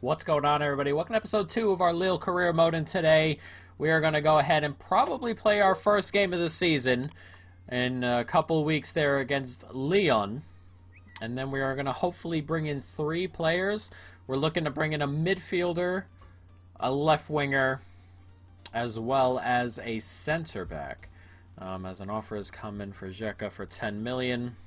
What's going on, everybody? Welcome to episode 2 of our Lille career mode, and today we are going to go ahead and probably play our first game of the season in a couple weeks there against Lyon. And then we are going to hopefully bring in 3 players. We're looking to bring in a midfielder, a left winger, as well as a center back. As an offer has come in for Žeka for 10 million.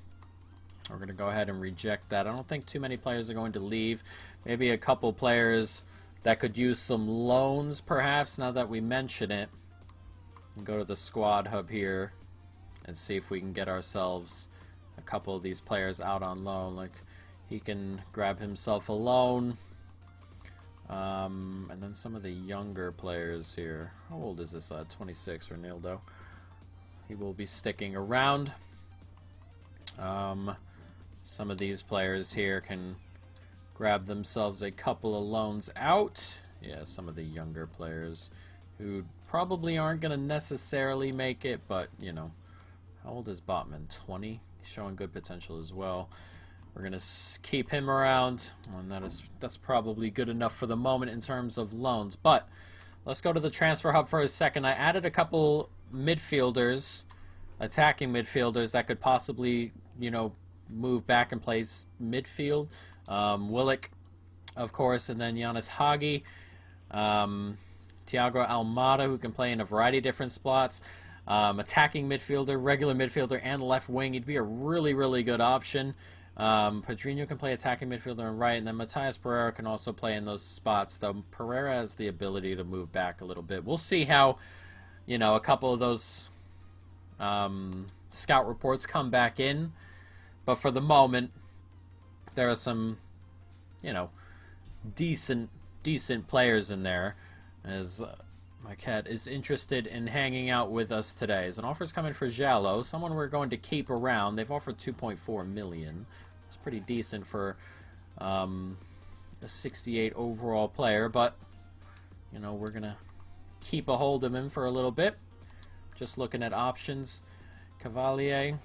We're going to go ahead and reject that. I don't think too many players are going to leave. Maybe a couple players that could use some loans, perhaps, now that we mention it. And go to the squad hub here and see if we can get ourselves a couple of these players out on loan. Like, he can grab himself a loan. And then some of the younger players here. How old is this? 26, Ronaldo. He will be sticking around. Some of these players here can grab themselves a couple of loans out. Yeah, some of the younger players who probably aren't going to necessarily make it, but, you know. How old is Botman? 20? He's showing good potential as well. We're going to keep him around, and that's probably good enough for the moment in terms of loans. But let's go to the transfer hub for a second. I added a couple midfielders, attacking midfielders that could possibly, you know, move back and play midfield. Willick, of course, and then Giannis Hagi. Thiago Almada, who can play in a variety of different spots. Attacking midfielder, regular midfielder, and left wing. He'd be a really, really good option. Pedrinho can play attacking midfielder and right, and then Matias Pereira can also play in those spots, though Pereira has the ability to move back a little bit. We'll see how, you know, a couple of those scout reports come back in. But for the moment, there are some, you know, decent players in there. As my cat is interested in hanging out with us today. As an offer's coming for Jallo, someone we're going to keep around. They've offered 2.4 million. It's pretty decent for a 68 overall player, but you know, we're gonna keep a hold of him for a little bit. Just looking at options. Cavalier.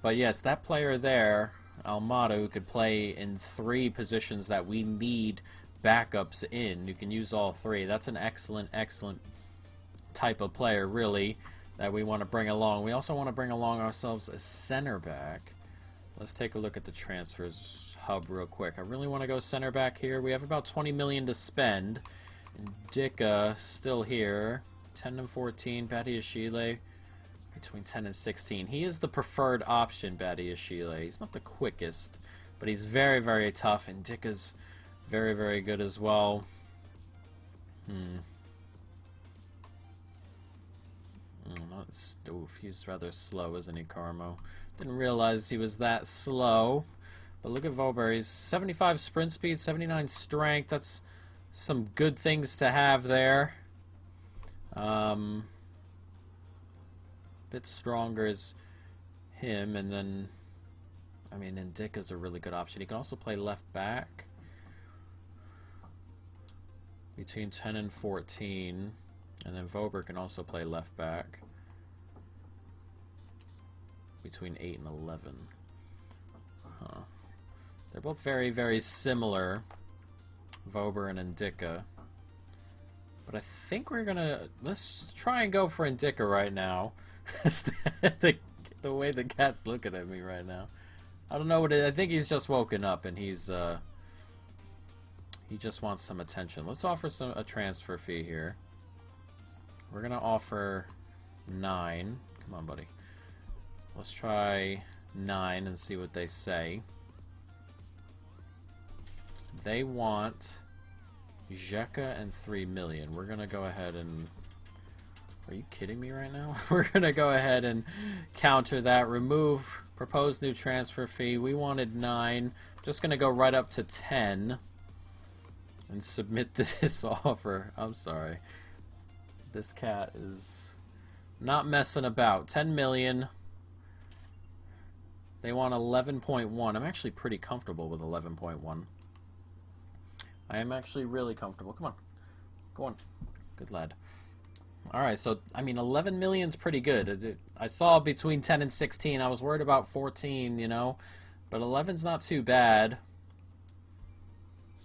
But yes, that player there, Almada, who could play in 3 positions that we need backups in. You can use all 3. That's an excellent type of player, really, that we want to bring along. We also want to bring along ourselves a center back. Let's take a look at the transfers hub real quick. I really want to go center back here. We have about 20 million to spend. Dika still here. 10 and 14. Badiashile between 10 and 16. He is the preferred option, Badiashile. He's not the quickest, but he's very, very tough, and Dika's very, very good as well. Oof, he's rather slow, isn't he, Carmo? Didn't realize he was that slow. But look at Vober. He's 75 sprint speed, 79 strength. That's some good things to have there. Bit stronger is him, and then, I mean, Ndika's a really good option. He can also play left back between 10 and 14, and then Vober can also play left back between 8 and 11. They're both very, very similar, Vober and Ndika. But I think we're gonna, let's try and go for Ndika right now. the way the cat's looking at me right now. I don't know what it, I think he's just woken up and he's he just wants some attention. Let's offer a transfer fee here. We're gonna offer 9. Come on, buddy. Let's try 9 and see what they say. They want Žeka and 3 million. We're gonna go ahead and, are you kidding me right now? We're gonna go ahead and counter that. Remove proposed new transfer fee. We wanted 9. Just gonna go right up to 10 and submit this offer. I'm sorry. This cat is not messing about. 10 million. They want 11.1. I'm actually pretty comfortable with 11.1. I am actually really comfortable. Come on. Go on. Good lad. Alright, so, I mean, 11 million's pretty good. I saw between 10 and 16. I was worried about 14, you know. But 11's not too bad.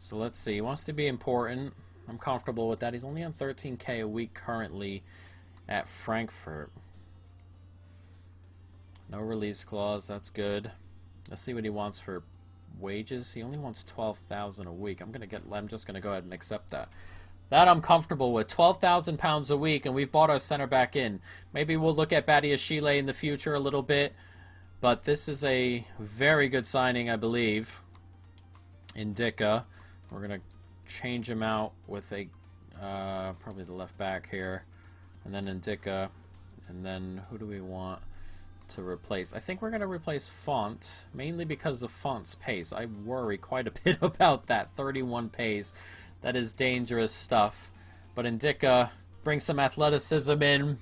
So let's see. He wants to be important. I'm comfortable with that. He's only on 13K a week currently at Frankfurt. No release clause. That's good. Let's see what he wants for wages. He only wants 12,000 a week. I'm just gonna go ahead and accept that. That I'm comfortable with. 12,000 pounds a week, and we've bought our center back in. Maybe we'll look at Badiashile in the future a little bit, but this is a very good signing, I believe. Indica. We're gonna change him out with a probably the left back here, and then Indica, and then who do we want to replace? I think we're going to replace Font, mainly because of Font's pace. I worry quite a bit about that 31 pace. That is dangerous stuff. But Indica brings some athleticism in,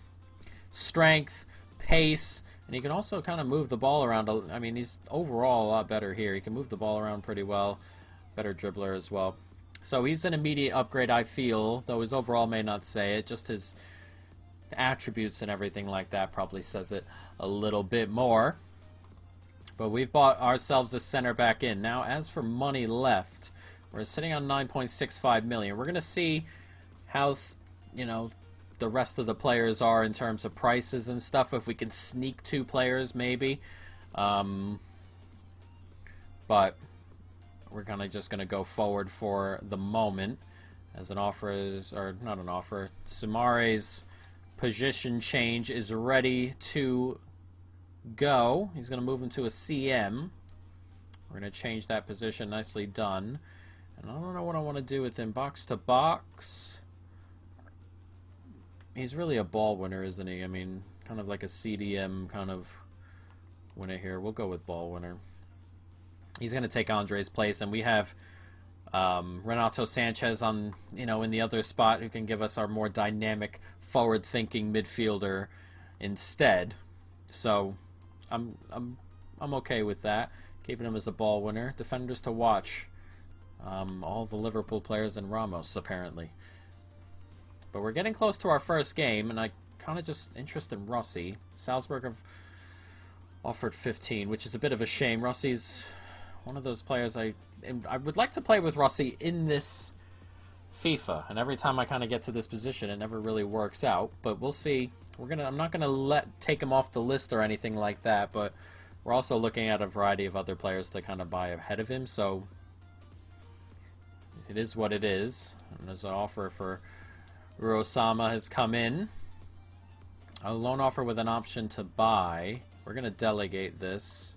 strength, pace, and he can also kind of move the ball around. I mean, he's overall a lot better here. He can move the ball around pretty well. Better dribbler as well. So he's an immediate upgrade, I feel, though his overall may not say it. Just his attributes and everything like that probably says it a little bit more. But we've bought ourselves a center back in. Now, as for money left, we're sitting on 9.65 million. We're going to see how, you know, the rest of the players are in terms of prices and stuff. If we can sneak 2 players, maybe. But we're just gonna go forward for the moment, as an offer is, or not an offer. Soumare's position change is ready to go. He's gonna move into a CM. We're gonna change that position. Nicely done. And I don't know what I want to do with him. Box to box. He's really a ball winner, isn't he? I mean, kind of like a CDM kind of winner here. We'll go with ball winner. He's going to take Andre's place, and we have Renato Sanchez on, in the other spot, who can give us our more dynamic, forward-thinking midfielder instead. So I'm okay with that. Keeping him as a ball winner. Defenders to watch. All the Liverpool players and Ramos, apparently. But we're getting close to our first game, and I kind of just interested in Rossi. Salzburg have offered 15, which is a bit of a shame. Rossi's one of those players I would like to play with Rossi in this FIFA, and every time I kind of get to this position, it never really works out. But we'll see. I'm not gonna take him off the list or anything like that. But we're also looking at a variety of other players to kind of buy ahead of him. So it is what it is. And there's an offer for Urosama has come in. A loan offer with an option to buy. We're gonna delegate this.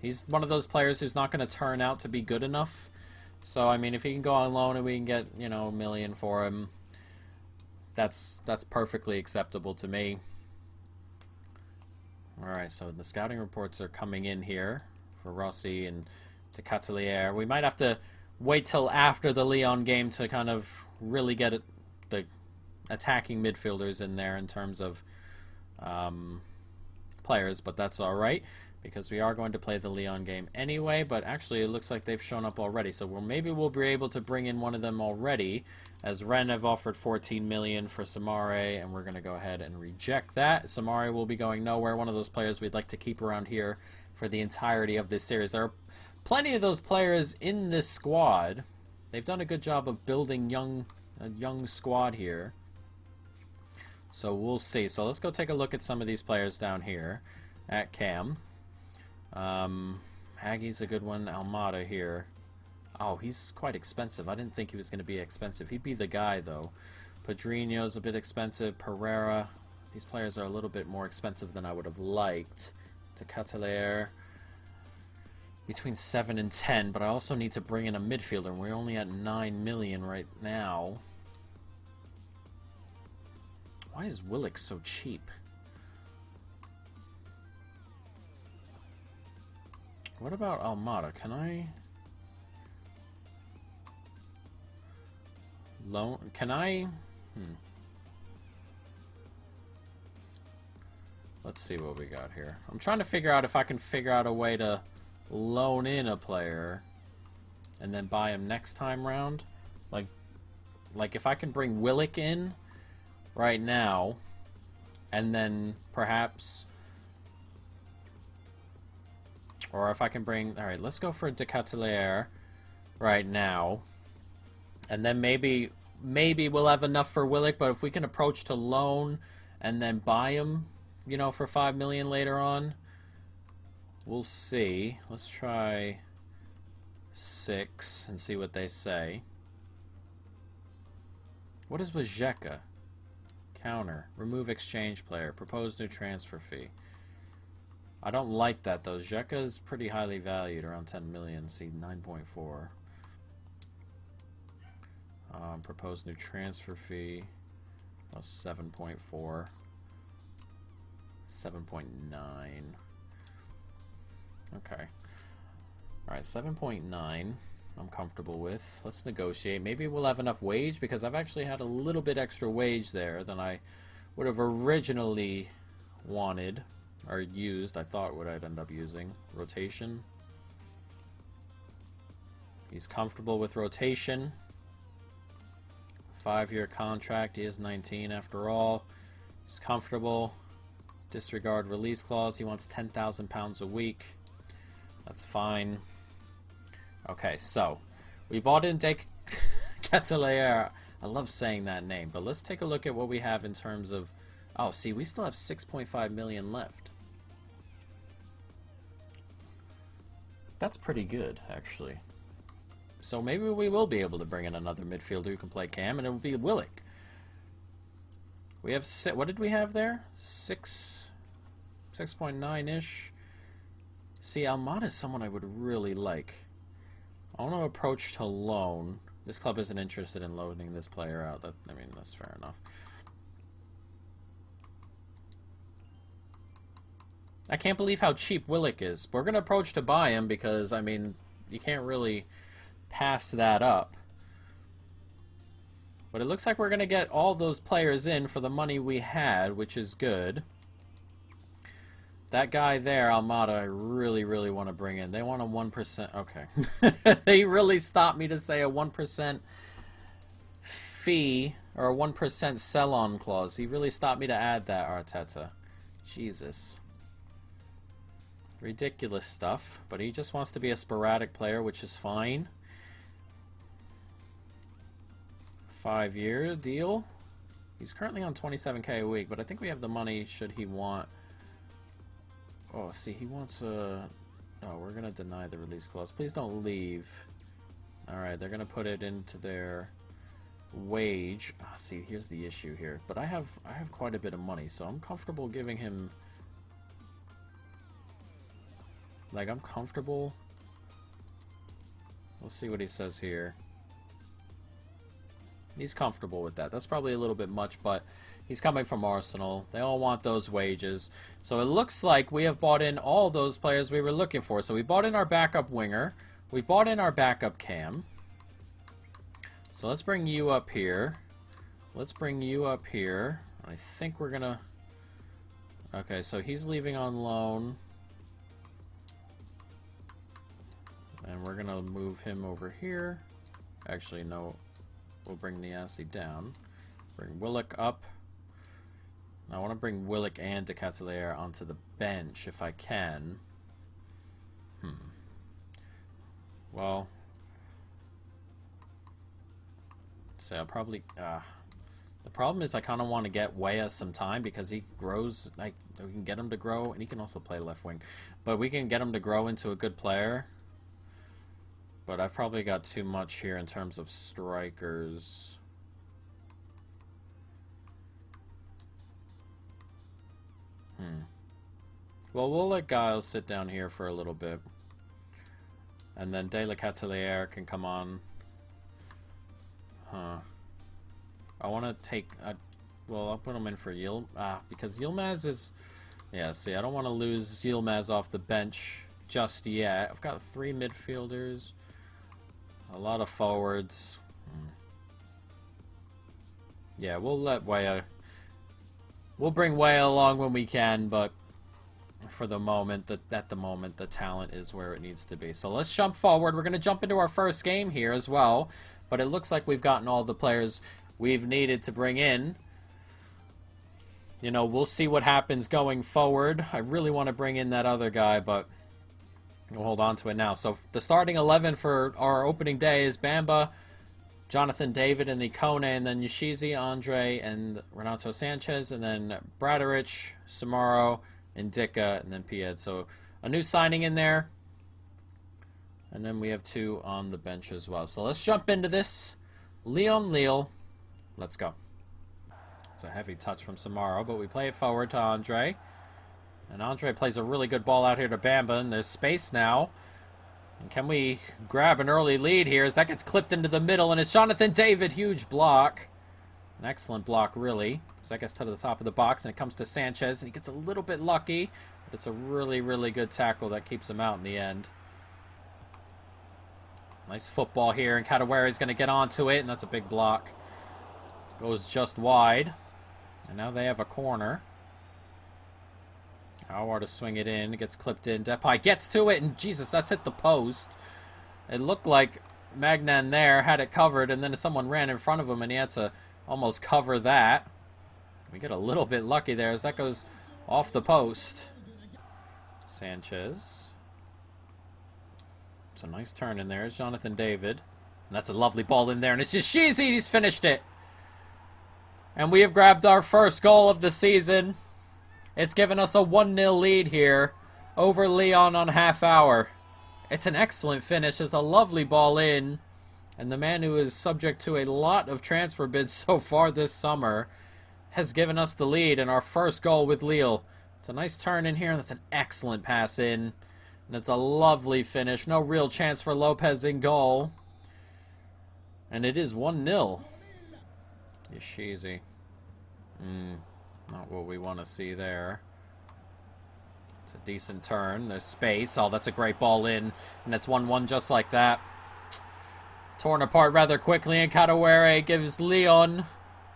He's one of those players who's not going to turn out to be good enough. So, I mean, if he can go on loan and we can get, $1 million for him, that's perfectly acceptable to me. Alright, so the scouting reports are coming in here for Rossi and to Catelier. We might have to wait till after the Lyon game to kind of really get the attacking midfielders in there in terms of players, but that's alright. Because we are going to play the Lyon game anyway, but actually it looks like they've shown up already. So maybe we'll be able to bring in one of them already, as Rennes have offered 14 million for Samare, and we're going to go ahead and reject that. Samare will be going nowhere. One of those players we'd like to keep around here for the entirety of this series. There are plenty of those players in this squad. They've done a good job of building a young squad here. So we'll see. So let's go take a look at some of these players down here at Cam. Haggie's a good one. Almada here. Oh, he's quite expensive. I didn't think he was going to be expensive. He'd be the guy, though. Padrino's a bit expensive. Pereira. These players are a little bit more expensive than I would have liked. To Catelier. Between 7 and 10, but I also need to bring in a midfielder. We're only at 9 million right now. Why is Willick so cheap? What about Almada? Can I loan? Can I? Let's see what we got here. I'm trying to figure out if I can figure out a way to loan in a player and then buy him next time round. Like if I can bring Willick in right now and then perhaps Or if I can bring... Alright, let's go for Decatelier right now. And then maybe we'll have enough for Willick, but if we can approach to loan and then buy him, you know, for 5 million later on, we'll see. Let's try 6 and see what they say. What is with Zeka? Counter. Remove exchange player. Propose new transfer fee. I don't like that, though. Zeka is pretty highly valued, around 10 million. See, 9.4. Propose new transfer fee. Oh, 7.4. 7.9. Okay. Alright, 7.9. I'm comfortable with. Let's negotiate. Maybe we'll have enough wage, because I've actually had a little bit extra wage there than I would have originally wanted or used. I thought what I'd end up using. Rotation. He's comfortable with rotation. 5-year contract. He is 19 after all. He's comfortable. Disregard release clause. He wants 10,000 pounds a week. That's fine. Okay, so we bought in Decatelier. I love saying that name, but let's take a look at what we have in terms of... Oh, see, we still have 6.5 million left. That's pretty good, actually. So maybe we will be able to bring in another midfielder who can play Cam, and it will be Willick. We have... What did we have there? 6.9-ish. See, Almada is someone I would really like. I want to approach to loan. This club isn't interested in loaning this player out. I mean, that's fair enough. I can't believe how cheap Willick is. We're going to approach to buy him because, I mean, you can't really pass that up. But it looks like we're going to get all those players in for the money we had, which is good. That guy there, Almada, I really, really want to bring in. They want a 1%. Okay. They really stopped me to say a 1% fee or a 1% sell-on clause. He really stopped me to add that, Arteta. Jesus. Ridiculous stuff. But he just wants to be a sporadic player, which is fine. 5-year deal. He's currently on 27k a week, but I think we have the money should he want... Oh, see, he wants a... Oh, we're going to deny the release clause. Please don't leave. Alright, they're going to put it into their wage. Ah, see, here's the issue here. But I have quite a bit of money, so I'm comfortable giving him... Like, I'm comfortable... We'll see what he says here. He's comfortable with that. That's probably a little bit much, but he's coming from Arsenal. They all want those wages. So it looks like we have bought in all those players we were looking for. So we bought in our backup winger. We bought in our backup cam. So let's bring you up here. Let's bring you up here. I think we're going to... Okay, so he's leaving on loan. And we're going to move him over here. Actually, no... We'll bring Niasse down. Bring Willick up. I want to bring Willick and Decatelier onto the bench if I can. Well, so I'll probably... the problem is I kind of want to get Weah some time because he grows... Like, we can get him to grow, and he can also play left wing. But we can get him to grow into a good player. But I've probably got too much here in terms of strikers. Well, we'll let Giles sit down here for a little bit. And then Decatelier can come on. I want to take... well, I'll put him in for because Yilmaz is... Yeah, see, I don't want to lose Yilmaz off the bench just yet. I've got 3 midfielders. A lot of forwards. Yeah, we'll let Weah... We'll bring Weah along when we can, but for the moment, at the moment, the talent is where it needs to be. So let's jump forward. We're going to jump into our first game here as well, but it looks like we've gotten all the players we've needed to bring in. You know, we'll see what happens going forward. I really want to bring in that other guy, but We'll hold on to it now. So the starting 11 for our opening day is Bamba, Jonathan David, and Ikone, and then Yoshizi, Andre, and Renato Sanchez, and then Bradarich, Samaro, Indica, and then Pied. So a new signing in there. And then we have 2 on the bench as well. So let's jump into this. Leon Lille. Let's go. It's a heavy touch from Samaro, but we play it forward to Andre. And Andre plays a really good ball out here to Bamba, and there's space now. And can we grab an early lead here as that gets clipped into the middle, and it's Jonathan David. Huge block. An excellent block, really. So that gets to the top of the box, and it comes to Sanchez, and he gets a little bit lucky. But it's a really, really good tackle that keeps him out in the end. Nice football here, and Kadewere going to get onto it, and that's a big block. Goes just wide. And now they have a corner. Aouar to swing it in. It gets clipped in. Depay gets to it, and Jesus, that's hit the post. It looked like Magnan there had it covered, and then someone ran in front of him, and he had to almost cover that. We get a little bit lucky there as that goes off the post. Sanchez. It's a nice turn in there. It's Jonathan David. And that's a lovely ball in there, and it's just Yoshizi. He's finished it. And we have grabbed our first goal of the season. It's given us a 1-0 lead here over Lyon on half hour. It's an excellent finish. It's a lovely ball in. And the man who is subject to a lot of transfer bids so far this summer has given us the lead in our first goal with Lille. It's a nice turn in here, and that's an excellent pass in. And it's a lovely finish. No real chance for Lopez in goal. And it is 1-0. Yoshizi. Not what we want to see there. It's a decent turn. There's space. Oh, that's a great ball in. And it's 1-1 just like that. Torn apart rather quickly, and Kadewere gives Lyon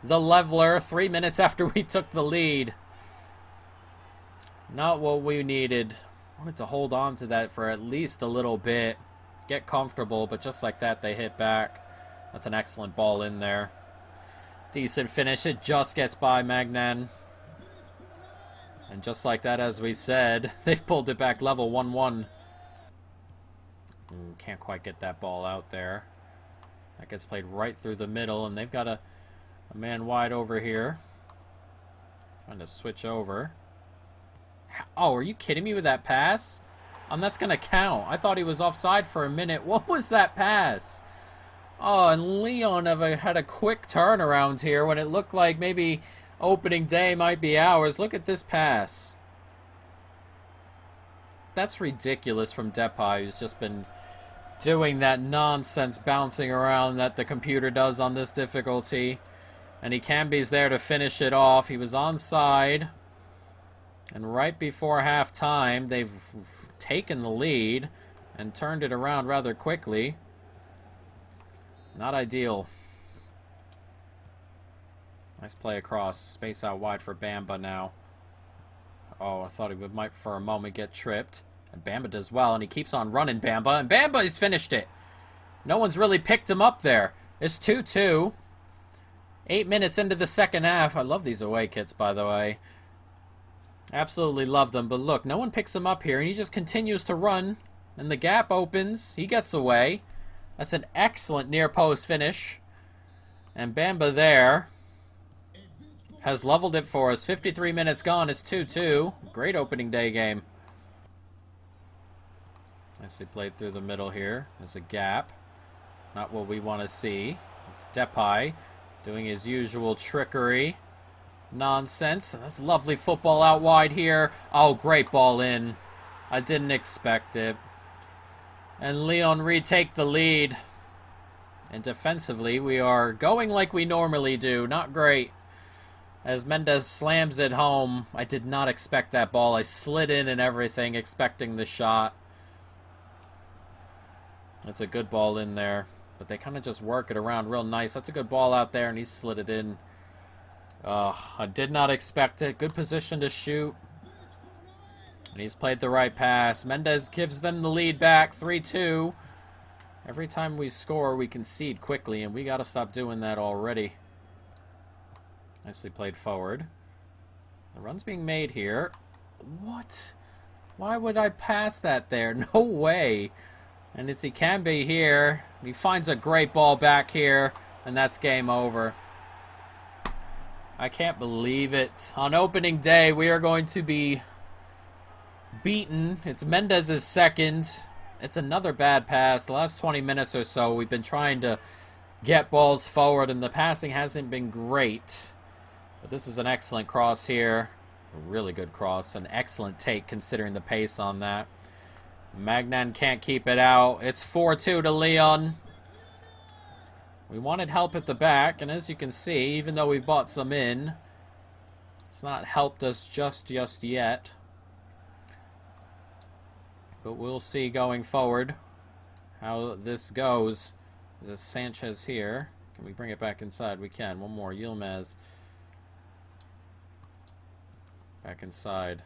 the leveler 3 minutes after we took the lead. Not what we needed. Wanted to hold on to that for at least a little bit. Get comfortable, but just like that, they hit back. That's an excellent ball in there. Decent finish. It just gets by Magnan. And just like that, as we said, they've pulled it back level 1-1. Can't quite get that ball out there. That gets played right through the middle, and they've got a man wide over here. Trying to switch over. Oh, are you kidding me with that pass? That's going to count. I thought he was offside for a minute. What was that pass? Oh, and Lyon had a quick turnaround here when it looked like maybe opening day might be ours. Look at this pass. That's ridiculous from Depay, who's just been doing that nonsense bouncing around that the computer does on this difficulty. And Ikambi's there to finish it off. He was onside. And right before halftime, they've taken the lead and turned it around rather quickly. Not ideal. Nice play across. Space out wide for Bamba now. Oh, I thought he might for a moment get tripped. And Bamba does well, and he keeps on running Bamba. And Bamba has finished it. No one's really picked him up there. It's 2-2. 8 minutes into the second half. I love these away kits, by the way. Absolutely love them. But look, no one picks him up here, and he just continues to run. And the gap opens. He gets away. That's an excellent near post finish. And Bamba there has leveled it for us. 53 minutes gone. It's 2-2. Great opening day game. Nicely played through the middle here. There's a gap. Not what we want to see. It's Depay doing his usual trickery. Nonsense. That's lovely football out wide here. Oh, great ball in. I didn't expect it. And Lyon retake the lead. And defensively, we are going like we normally do. Not great. As Mendes slams it home. I did not expect that ball. I slid in and everything, expecting the shot. That's a good ball in there. But they kind of just work it around real nice. That's a good ball out there, and he slid it in. I did not expect it. Good position to shoot. And he's played the right pass. Mendes gives them the lead back, 3-2. Every time we score, we concede quickly, and we got to stop doing that already. Nicely played forward. The run's being made here. What? Why would I pass that there? No way. And it's Ikambe here. He finds a great ball back here, and that's game over. I can't believe it. On opening day, we are going to be beaten. It's Mendez's second. It's another bad pass. The last 20 minutes or so, we've been trying to get balls forward, and the passing hasn't been great. But this is an excellent cross here. A really good cross. An excellent take considering the pace on that. Magnan can't keep it out. It's 4-2 to Lyon. We wanted help at the back, and as you can see, even though we've bought some in, it's not helped us just yet. But we'll see going forward how this goes. There's Sanchez here. Can we bring it back inside? We can. One more. Yilmaz. Back inside.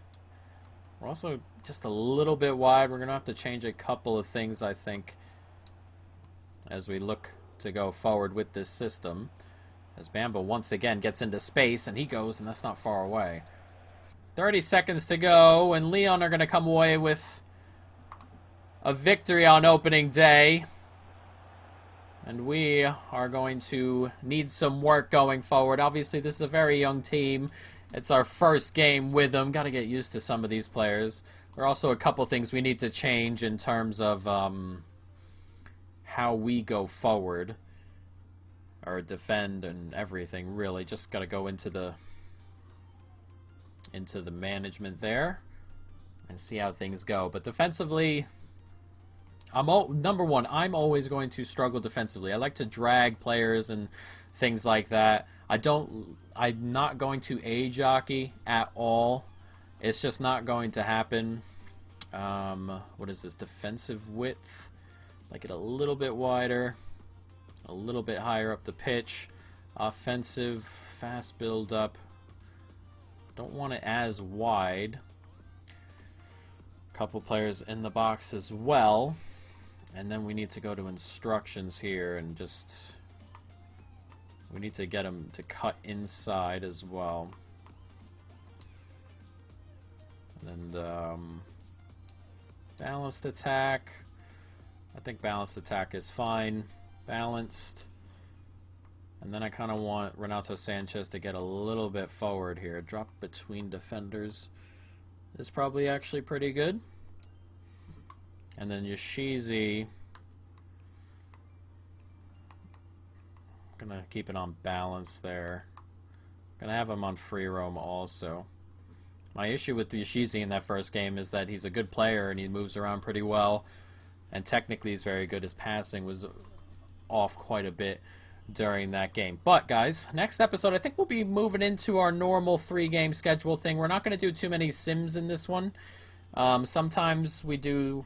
We're also just a little bit wide. We're going to have to change a couple of things, I think, as we look to go forward with this system. As Bamba once again gets into space, and he goes, and that's not far away. 30 seconds to go, and Lyon are going to come away with a victory on opening day. And we are going to need some work going forward. Obviously, this is a very young team. It's our first game with them. Got to get used to some of these players. There are also a couple things we need to change in terms of how we go forward. Or defend and everything, really. Just got to go into the management there and see how things go. But defensively, number one, I'm always going to struggle defensively. I like to drag players and things like that. I'm not going to A-jockey at all. It's just not going to happen. What is this? Defensive width. Like it a little bit wider. A little bit higher up the pitch. Offensive. Fast build up. Don't want it as wide. Couple players in the box as well. And then we need to go to instructions here and just... we need to get them to cut inside as well. And balanced attack. I think balanced attack is fine. Balanced. And then I kind of want Renato Sanchez to get a little bit forward here. Drop between defenders is probably actually pretty good. And then Yoshizi, gonna keep it on balance there. Gonna have him on free roam also. My issue with Yoshizi in that first game is that he's a good player and he moves around pretty well. And technically he's very good. His passing was off quite a bit during that game. But guys, next episode I think we'll be moving into our normal 3-game schedule thing. We're not going to do too many sims in this one. Sometimes we do,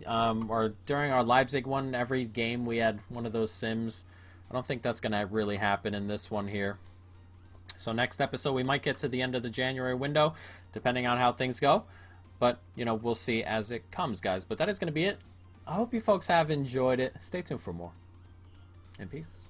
or during our Leipzig one, every game we had one of those sims. I don't think that's going to really happen in this one here. So next episode we might get to the end of the January window, depending on how things go. But, you know, we'll see as it comes, guys. But that is going to be it. I hope you folks have enjoyed it. Stay tuned for more. And peace.